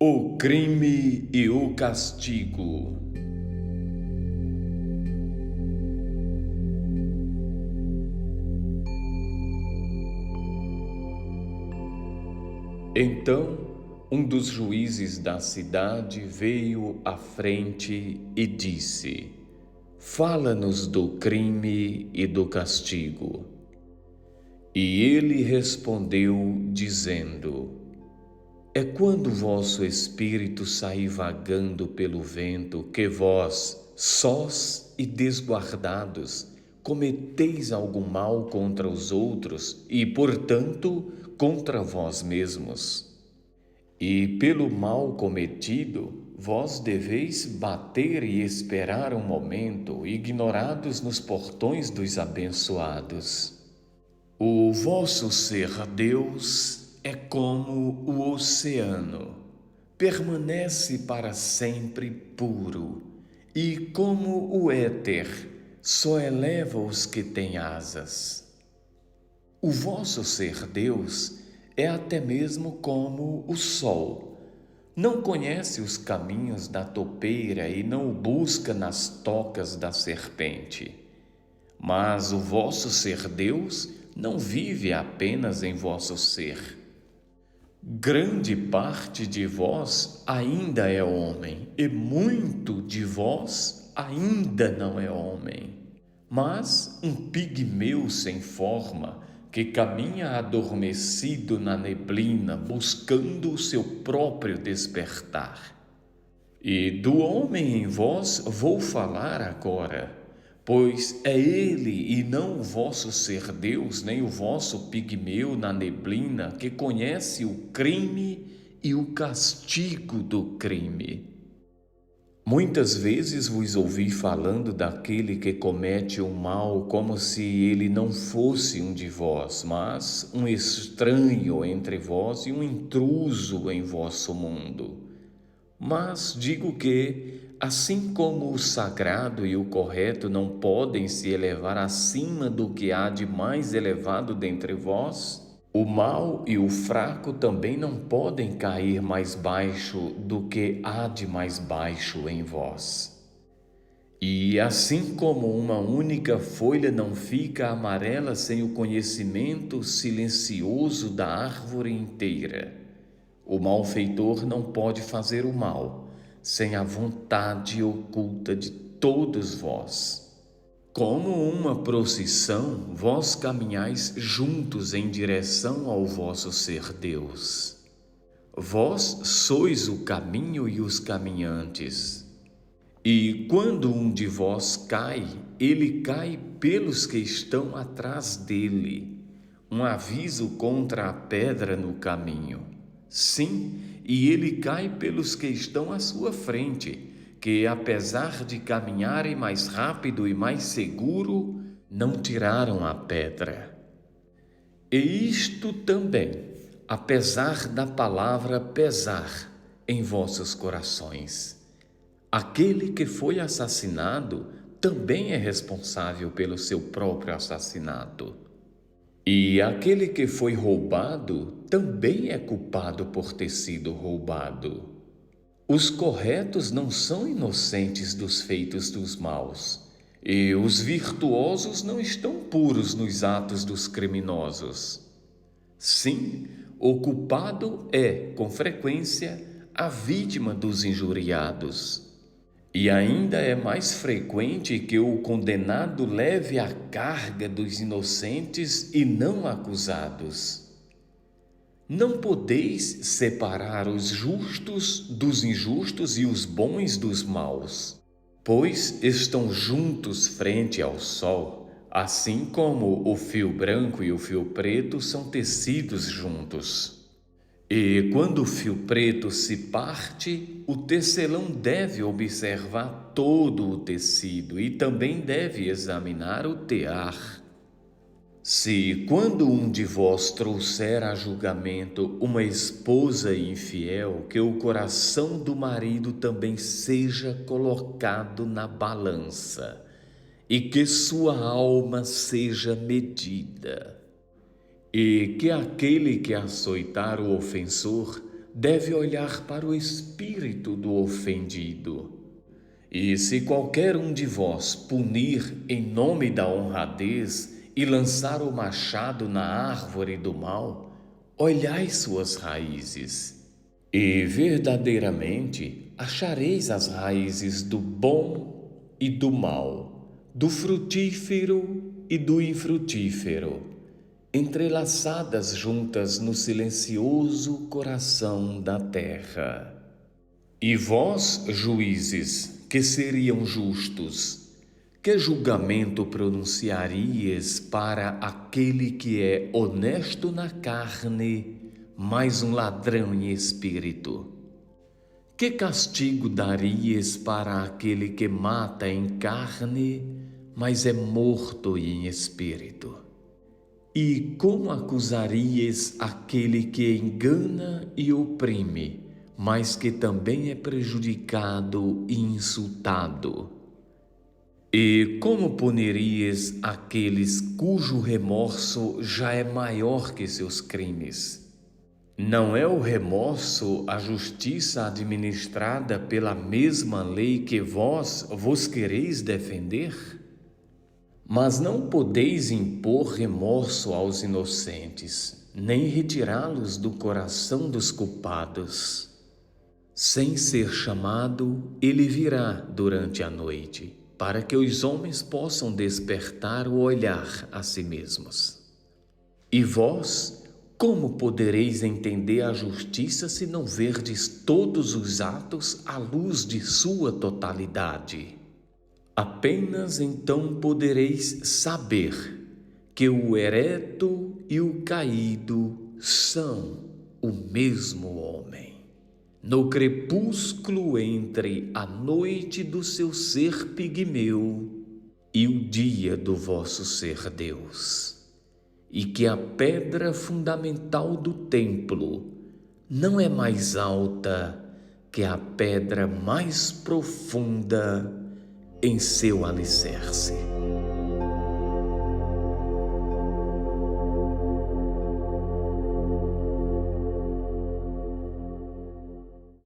O crime e o castigo. Então, um dos juízes da cidade veio à frente e disse: Fala-nos do crime e do castigo. E ele respondeu, dizendo: É quando vosso espírito sair vagando pelo vento, que vós, sós e desguardados, cometeis algum mal contra os outros e, portanto, contra vós mesmos. E pelo mal cometido, vós deveis bater e esperar um momento, ignorados nos portões dos abençoados. O vosso ser Deus é como o oceano, permanece para sempre puro, e como o éter, só eleva os que têm asas. O vosso ser Deus é até mesmo como o sol. Não conhece os caminhos da topeira e não o busca nas tocas da serpente. Mas o vosso ser Deus não vive apenas em vosso ser. Grande parte de vós ainda é homem, e muito de vós ainda não é homem. Mas um pigmeu sem forma, que caminha adormecido na neblina, buscando o seu próprio despertar. E do homem em vós vou falar agora, pois é ele e não o vosso ser Deus, nem o vosso pigmeu na neblina, que conhece o crime e o castigo do crime. Muitas vezes vos ouvi falando daquele que comete o mal como se ele não fosse um de vós, mas um estranho entre vós e um intruso em vosso mundo. Mas digo que, assim como o sagrado e o correto não podem se elevar acima do que há de mais elevado dentre vós, o mal e o fraco também não podem cair mais baixo do que há de mais baixo em vós. E assim como uma única folha não fica amarela sem o conhecimento silencioso da árvore inteira, o malfeitor não pode fazer o mal sem a vontade oculta de todos vós. Como uma procissão, vós caminhais juntos em direção ao vosso ser Deus. Vós sois o caminho e os caminhantes. E quando um de vós cai, ele cai pelos que estão atrás dele. Um aviso contra a pedra no caminho. Sim, e ele cai pelos que estão à sua frente, que apesar de caminharem mais rápido e mais seguro, não tiraram a pedra. E isto também, apesar da palavra pesar em vossos corações. Aquele que foi assassinado também é responsável pelo seu próprio assassinato. E aquele que foi roubado também é culpado por ter sido roubado. Os corretos não são inocentes dos feitos dos maus, e os virtuosos não estão puros nos atos dos criminosos. Sim, o culpado é, com frequência, a vítima dos injuriados. E ainda é mais frequente que o condenado leve a carga dos inocentes e não acusados. Não podeis separar os justos dos injustos e os bons dos maus, pois estão juntos frente ao sol, assim como o fio branco e o fio preto são tecidos juntos. E quando o fio preto se parte, o tecelão deve observar todo o tecido e também deve examinar o tear. Se, quando um de vós trouxer a julgamento uma esposa infiel, que o coração do marido também seja colocado na balança, e que sua alma seja medida. E que aquele que açoitar o ofensor deve olhar para o espírito do ofendido. E se qualquer um de vós punir em nome da honradez e lançar o machado na árvore do mal, olhai suas raízes. E verdadeiramente achareis as raízes do bom e do mal, do frutífero e do infrutífero, entrelaçadas juntas no silencioso coração da terra. E vós, juízes, que seriam justos, que julgamento pronunciaríeis para aquele que é honesto na carne, mas um ladrão em espírito? Que castigo daríeis para aquele que mata em carne, mas é morto em espírito? E como acusaríeis aquele que engana e oprime, mas que também é prejudicado e insultado? E como punirias aqueles cujo remorso já é maior que seus crimes? Não é o remorso a justiça administrada pela mesma lei que vós vos quereis defender? Mas não podeis impor remorso aos inocentes, nem retirá-los do coração dos culpados. Sem ser chamado, ele virá durante a noite, para que os homens possam despertar o olhar a si mesmos. E vós, como podereis entender a justiça se não verdes todos os atos à luz de sua totalidade? Apenas então podereis saber que o ereto e o caído são o mesmo homem. No crepúsculo entre a noite do seu ser pigmeu e o dia do vosso ser Deus. E que a pedra fundamental do templo não é mais alta que a pedra mais profunda em seu alicerce.